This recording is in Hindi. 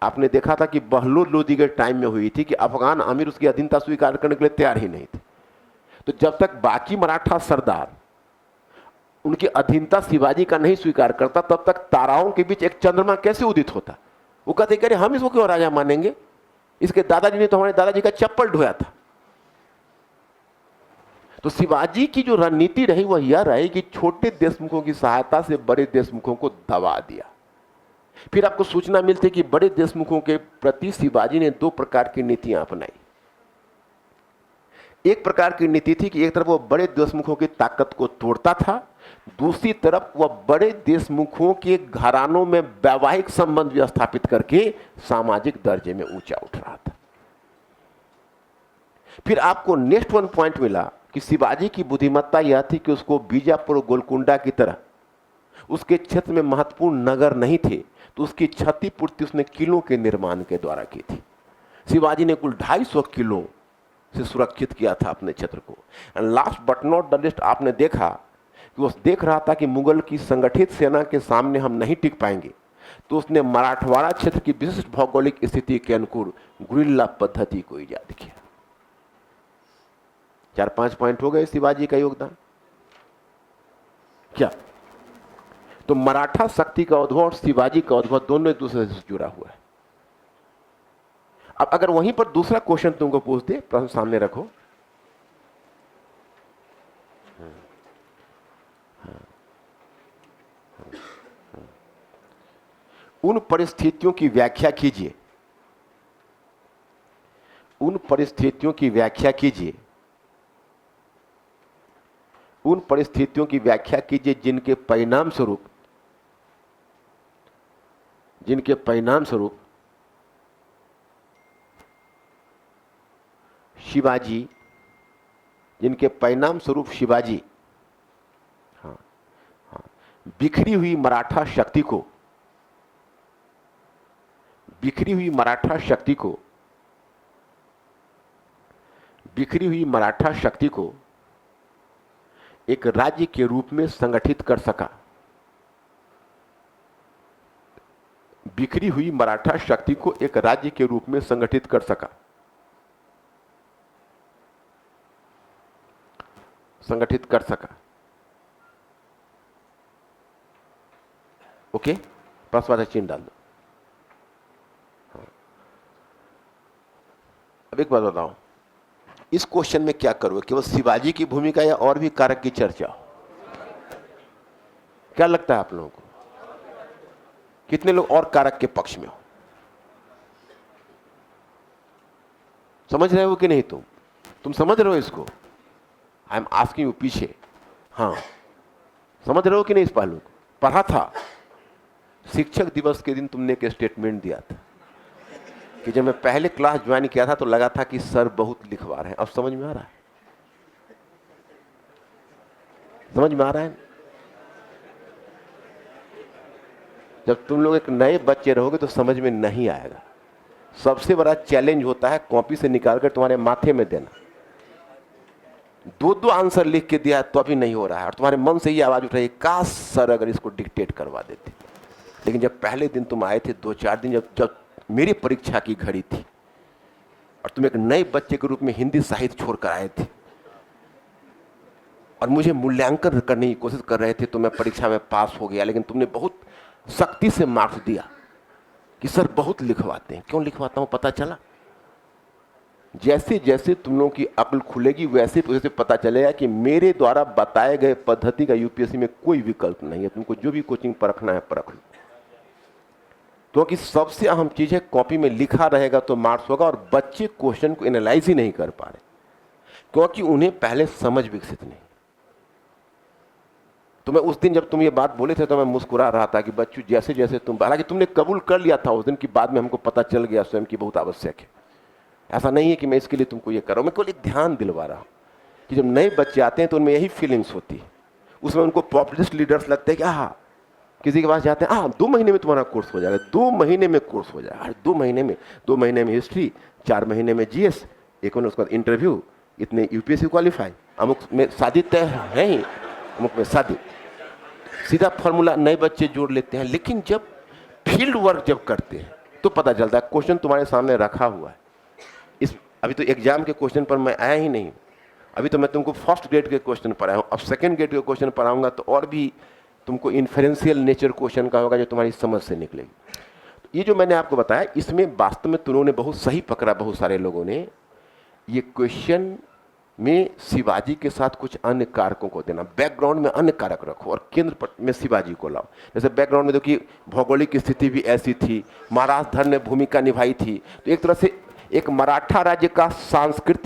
आपने देखा था कि बहलोल लोदी के टाइम में हुई थी कि अफगान अमीर उसकी अधीनता स्वीकार करने के लिए तैयार ही नहीं थे। तो जब तक बाकी मराठा सरदार उनकी अधीनता शिवाजी का नहीं स्वीकार करता, तब तक ताराओं के बीच एक चंद्रमा कैसे उदित होता। वो कहते कि अरे हम इसको क्यों राजा मानेंगे, इसके दादाजी ने तो हमारे दादाजी का चप्पल ढोया था। तो शिवाजी की जो रणनीति रही वह यह रही कि छोटे देशमुखों की सहायता से बड़े देशमुखों को दबा दिया। फिर आपको सूचना मिलती कि बड़े देशमुखों के प्रति शिवाजी ने दो प्रकार की नीतियां अपनाई। एक प्रकार की नीति थी कि एक तरफ वह बड़े देशमुखों की ताकत को तोड़ता था, दूसरी तरफ वह बड़े देशमुखों के घरानों में वैवाहिक संबंध स्थापित करके सामाजिक दर्जे में ऊंचा उठ रहा था। फिर आपको नेक्स्ट वन पॉइंट मिला कि शिवाजी की बुद्धिमत्ता यह थी कि उसको बीजापुर और गोलकुंडा की तरह उसके क्षेत्र में महत्वपूर्ण नगर नहीं थे, तो उसकी क्षतिपूर्ति उसने किलों के निर्माण के द्वारा की थी। शिवाजी ने कुल 250 किलो से सुरक्षित किया था अपने क्षेत्र को। And last but not the list, आपने देखा कि वो देख रहा था कि मुगल की संगठित सेना के सामने हम नहीं टिक पाएंगे, तो उसने मराठवाड़ा क्षेत्र की विशिष्ट भौगोलिक स्थिति के अनुकूल गुरिल्ला पद्धति को ईजाद किया। 4-5 पॉइंट हो गए शिवाजी का योगदान क्या। तो मराठा शक्ति का उद्भव और शिवाजी का उद्भव दोनों एक दूसरे से जुड़ा हुआ है। अब अगर वहीं पर दूसरा क्वेश्चन तुमको पूछ दे, प्रश्न सामने रखो, उन परिस्थितियों की व्याख्या कीजिए, उन परिस्थितियों की व्याख्या कीजिए, उन परिस्थितियों की व्याख्या कीजिए जिनके परिणाम स्वरूप शिवाजी, जिनके परिणाम स्वरूप शिवाजी बिखरी हुई मराठा शक्ति को एक राज्य के रूप में संगठित कर सका। बिखरी हुई मराठा शक्ति को एक राज्य के रूप में संगठित कर सका। ओके, प्रश्नवाचक चिन्ह डाल दो। अब एक बात बताओ, इस क्वेश्चन में क्या करोगे, केवल शिवाजी की भूमिका या और भी कारक की चर्चा? क्या लगता है आप लोगों को, कितने लोग और कारक के पक्ष में हो? समझ रहे हो कि नहीं? तुम समझ रहे हो इसको? आई एम आस्किंग यू पीछे, हाँ समझ रहे हो कि नहीं? इस पहलू को पढ़ा था। शिक्षक दिवस के दिन तुमने एक स्टेटमेंट दिया था कि जब मैं पहले क्लास ज्वाइन किया था तो लगा था कि सर बहुत लिखवा रहे हैं। अब समझ में आ रहा है? समझ में आ रहा है? जब तुम लोग एक नए बच्चे रहोगे तो समझ में नहीं आएगा। सबसे बड़ा चैलेंज होता है कॉपी से निकालकर तुम्हारे माथे में देना। 2 आंसर लिख के दिया तो अभी नहीं हो रहा है और तुम्हारे मन से ये आवाज उठ रही है, काश सर अगर इसको डिक्टेट करवा देते। लेकिन जब पहले दिन तुम आए थे, 2-4 दिन जब मेरी परीक्षा की घड़ी थी और तुम एक नए बच्चे के रूप में हिंदी साहित्य छोड़कर आए थे और मुझे मूल्यांकन करने की कोशिश कर रहे थे, तो मैं परीक्षा में पास हो गया। लेकिन तुमने बहुत सख्ती से मार्क्स दिया कि सर बहुत लिखवाते हैं। क्यों लिखवाता हूं पता चला? जैसे जैसे तुम लोगों की अक्ल खुलेगी वैसे वैसे पता चलेगा कि मेरे द्वारा बताए गए पद्धति का यूपीएससी में कोई विकल्प नहीं है। तुमको जो भी कोचिंग परखना है परख लो, क्योंकि सबसे अहम चीज है कॉपी में लिखा रहेगा तो मार्क्स होगा। और बच्चे क्वेश्चन को एनालाइज ही नहीं कर पा रहे क्योंकि उन्हें पहले समझ विकसित नहीं। तो मैं उस दिन जब तुम ये बात बोले थे तो मैं मुस्कुरा रहा था कि बच्चों जैसे जैसे तुम, हालांकि तुमने कबूल कर लिया था उस दिन की, बाद में हमको पता चल गया स्वयं की बहुत आवश्यक है। ऐसा नहीं है कि मैं इसके लिए तुमको ये कर रहा हूं, मैं केवल एक ध्यान दिलवा रहा हूं कि जब नए बच्चे आते हैं तो उनमें यही फीलिंग्स होती है। उसमें उनको पॉपुलिस्ट लीडर्स लगते हैं कि हाँ, किसी के पास जाते हैं, 2 महीने में तुम्हारा कोर्स हो जाएगा, 2 महीने में कोर्स हो जाएगा। 2 महीने में हिस्ट्री, 4 महीने में जीएस, 1 महीने उसके बाद इंटरव्यू, इतने यूपीएससी क्वालिफाई, अमुक में शादी तय है ही, अमुक में शादी। सीधा फॉर्मूला नए बच्चे जोड़ लेते हैं। लेकिन जब फील्ड वर्क जब करते हैं तो पता चलता है। क्वेश्चन तुम्हारे सामने रखा हुआ है। इस अभी तो एग्जाम के क्वेश्चन पर मैं आया ही नहीं, अभी तो मैं तुमको फर्स्ट ग्रेड के क्वेश्चन पढ़ाया हूँ, अब सेकंड ग्रेड के क्वेश्चन पढ़ाऊंगा तो और भी तुमको इन्फेरेंशियल नेचर क्वेश्चन का होगा जो तुम्हारी समझ से निकलेगी। तो ये जो मैंने आपको बताया इसमें वास्तव में तुमने बहुत सही पकड़ा, बहुत सारे लोगों ने। ये क्वेश्चन में शिवाजी के साथ कुछ अन्य कारकों को देना, बैकग्राउंड में अन्य कारक रखो और केंद्र में शिवाजी को लाओ। जैसे बैकग्राउंड में देखिए भौगोलिक स्थिति भी ऐसी थी, महाराज धर्म ने भूमिका निभाई थी, तो एक तरह से एक मराठा राज्य का सांस्कृतिक